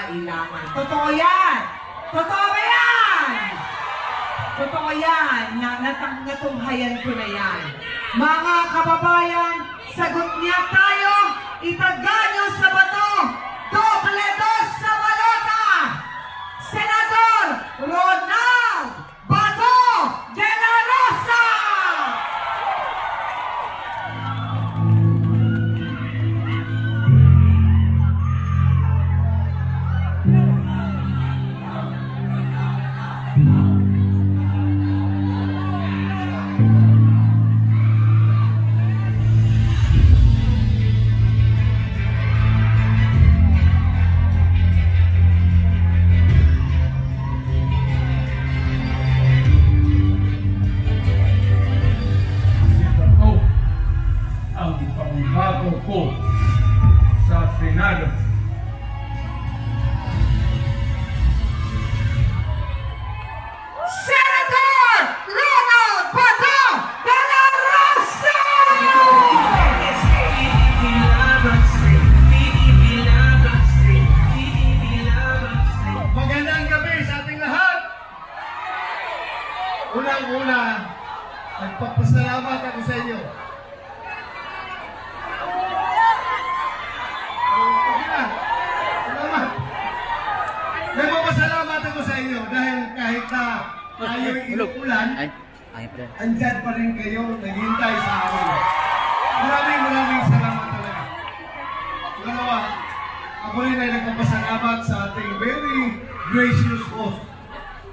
pangangailangan. Totoo yan! Totoo ba yan? Totoo yan. Natunghayan ko na yan. Mga kababayan, sagot niya tayo, itaganyo sa bato, doble dos sa balota, Senador Ronald Bato de la Rosa! Ko sa Senado. Senator Ronald Bato de la Rosa! Magandang gabi sa ating lahat. Unang-una, nagpapasalamat ako sa inyo. Nagpapasalamat ako sa inyo dahil kahit na tayo'y inuulan, andyan pa rin kayo naghintay sa amin. Maraming salamat talaga. Dalawa, ako rin ay nagpapasalamat sa ating very gracious host.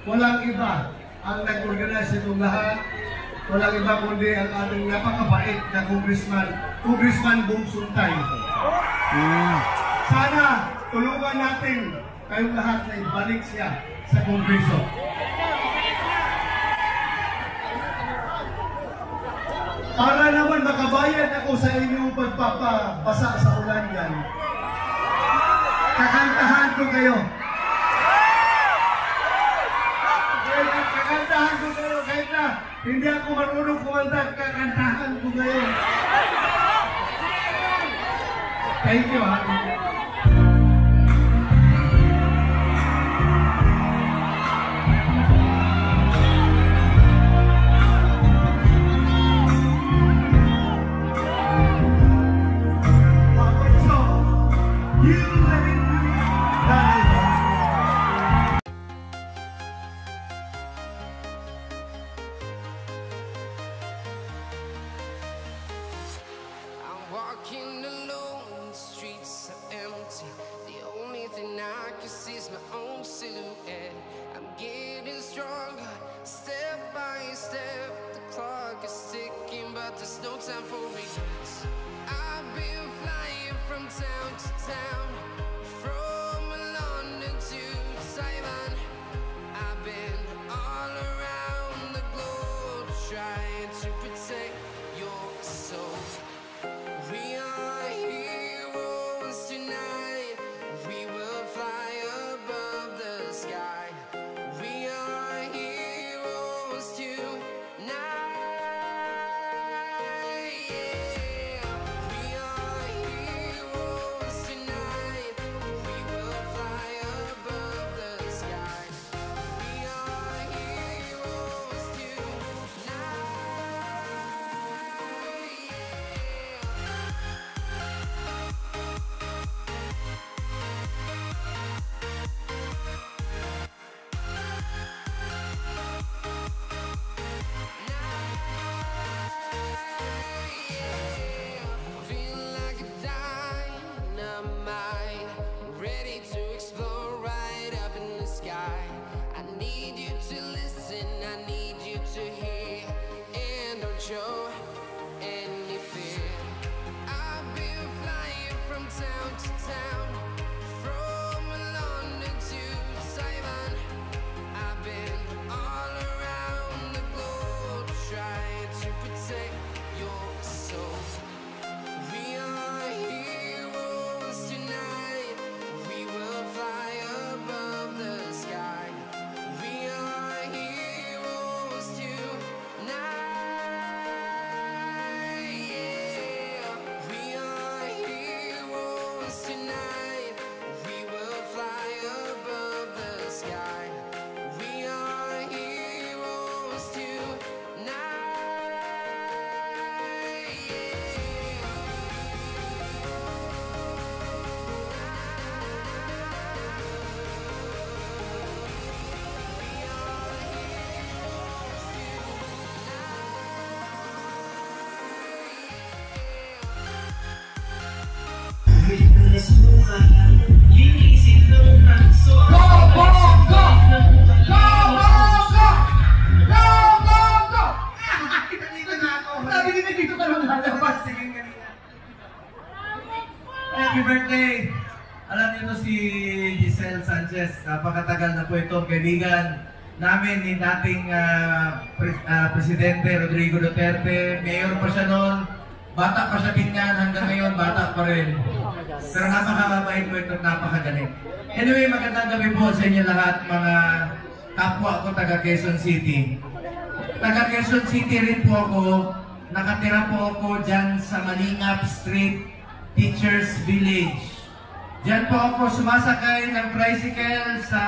Walang iba ang nag-organize itong lahat. Walang iba kundi ang ating napakabait na Congressman Bong Suntay. Sana tulungan natin kayong lahat na ibalik siya sa Kongreso. Para naman makabayad ako sa inyong pagpapabasa sa ulan yan, kakantahan ko kayo. Kakantahan ko kayo kahit na hindi ako marunong kumanta, kakantahan ko kayo. Thank you, ha? Walking alone, the streets are empty. The only thing I can see is my own silhouette. I'm getting stronger, step by step. The clock is ticking, but there's no time for regrets. I've been flying from town to town, from London to Taiwan. I've been all around the globe, trying to protect your soul. We are heroes tonight. We will fly above the sky. We are heroes tonight. Yeah. We are heroes tonight. ano si Giselle Sanchez. Napakatagal na po itong kaibigan namin ni dating Presidente Rodrigo Duterte. Mayor pa siya noon. Bata pa siya tingnan. Hanggang ngayon, bata pa rin. Pero napakabait po ito, napakagaling. Anyway, magandang gabi po sa inyo lahat, mga kapwa ko taga Quezon City. Taga Quezon City rin po ako. Nakatira po ako dyan sa Malingap Street, Teachers Village. Diyan po ako sumasakay ng tricycle sa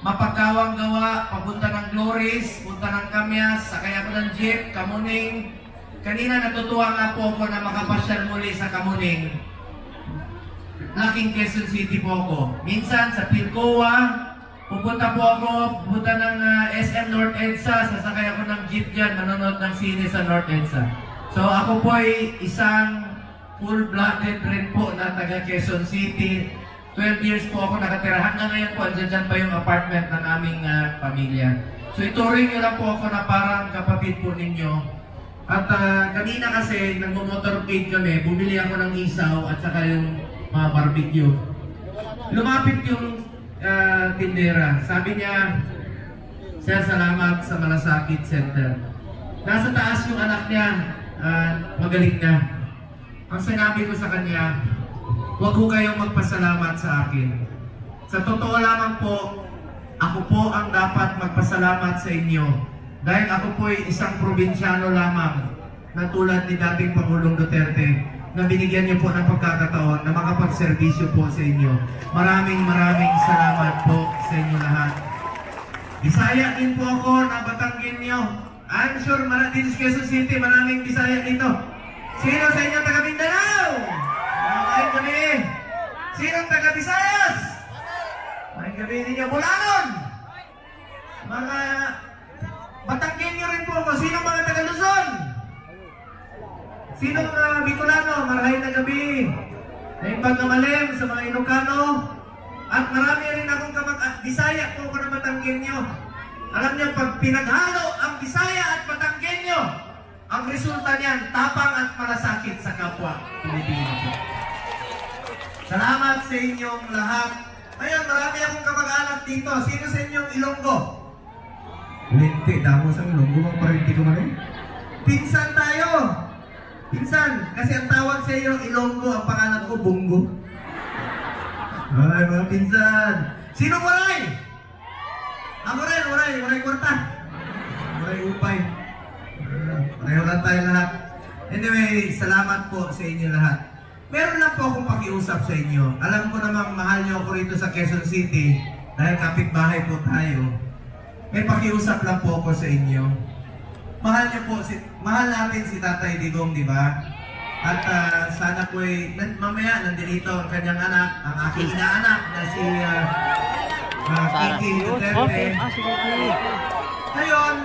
Mapagkawang Gawa, papunta ng Glories, punta ng Kamyas, sakay ako ng jeep, Kamuning. Kanina natutuwa nga po ako na makapasyal muli sa Kamuning. Laking Quezon City po ako. Minsan sa Pilcoa, pupunta po ako, pupunta ng SM North EDSA, sasakay ako ng jeep dyan, manonood ng sine sa North EDSA. So ako po ay isang full-blooded rin po na taga Quezon City. 12 years po ako nakatira. Hanggang ngayon po, andyan po yung apartment ng aming pamilya. So ituring nyo lang po ako na parang kapatid po ninyo. At kanina kasi, nagmo-motorcade kami, bumili ako ng isaw at saka yung mga barbecue. Lumapit yung tindera. Sabi niya, "Sir, salamat sa Malasakit Center." Nasa taas yung anak niya, magaling na. Ang sinabi ko sa kanya, "Huwag ko kayong magpasalamat sa akin. Sa totoo lamang po, ako po ang dapat magpasalamat sa inyo. Dahil ako po ay isang probinsyano lamang na tulad ni dating Pangulong Duterte na binigyan niyo po ng pagkakataon na makapagserbisyo po sa inyo. Maraming salamat po sa inyo lahat." Bisaya din po ako na Batanggenyo. I'm sure din sa Quezon City, maraming Bisaya dito. Sino sa inyo taga Mindanao? Ay gabi. Sino taga Visayas? Ay gabi ninyo. Bulanon. Mga Batanggenyo rin po ako. Sino mga taga Luzon? Sino Bicolano? Marahay na gabi. May pagkamalim sa mga Ilocano. At marami rin akong Bisaya po ako na Batanggenyo. Alam niyo, pag pinaghalo ang Bisaya at Batanggenyo, ang resulta niyan, tapang at malasakit sa kapwa Pilipino. Salamat sa inyong lahat. Ngayon, marami akong kamag-anak dito. Sino sa inyong Ilonggo? Linti, damo sa Ilonggo, mga parinti ko man eh. Pinsan tayo. Pinsan, kasi ang tawag sa iyo, Ilonggo, ang pangalan ko, Bungo. Ay, mga pinsan. Sino waray? Ako rin, waray kwarta. Waray upay. Pareho lang tayo lahat. Anyway, salamat po sa inyo lahat. Meron lang po akong pakiusap sa inyo. Alam ko namang mahal nyo ako rito sa Quezon City dahil kapitbahay po tayo. May pakiusap lang po ako sa inyo. Mahal natin si Tatay Digong, di ba? At sana po ay, mamaya nandito ang kanyang anak, ang aking inaanak na si Kiki Duterte. Ngayon,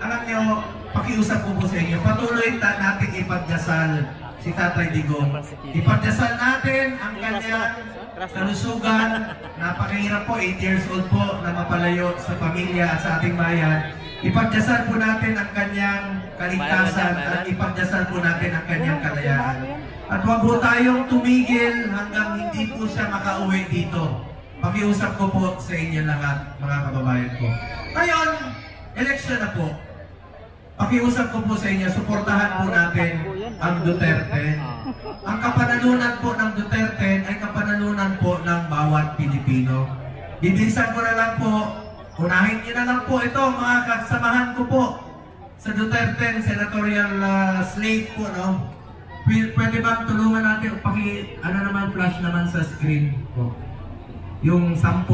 alam nyo, pakiusap ko po sa inyo, patuloy natin ipagdasal si Tatay Digong. Ipagdasal natin ang kanyang kalusugan. Napakahirap po, 8 years old po na mapalayo sa pamilya at sa ating bayan. Ipagdasal po natin ang kanyang kaligtasan at ipagdasal po natin ang kanyang kalayaan. At huwag po tayong tumigil hanggang hindi po siya makauwi dito. Pakiusap ko po sa inyo lahat, mga kababayan ko. Ngayon, election na po. Pakiusap ko po sa inyo, suportahan po natin ang Duterte. Ang kapanalunan po ng Duterte ay kapanalunan po ng bawat Pilipino. Bibilisan ko na lang po, unahin niyo na lang po ito, mga kasamahan ko po sa Duterte senatorial slate po, no? Pwede bang tulungan natin, flash naman sa screen po. Yung 10.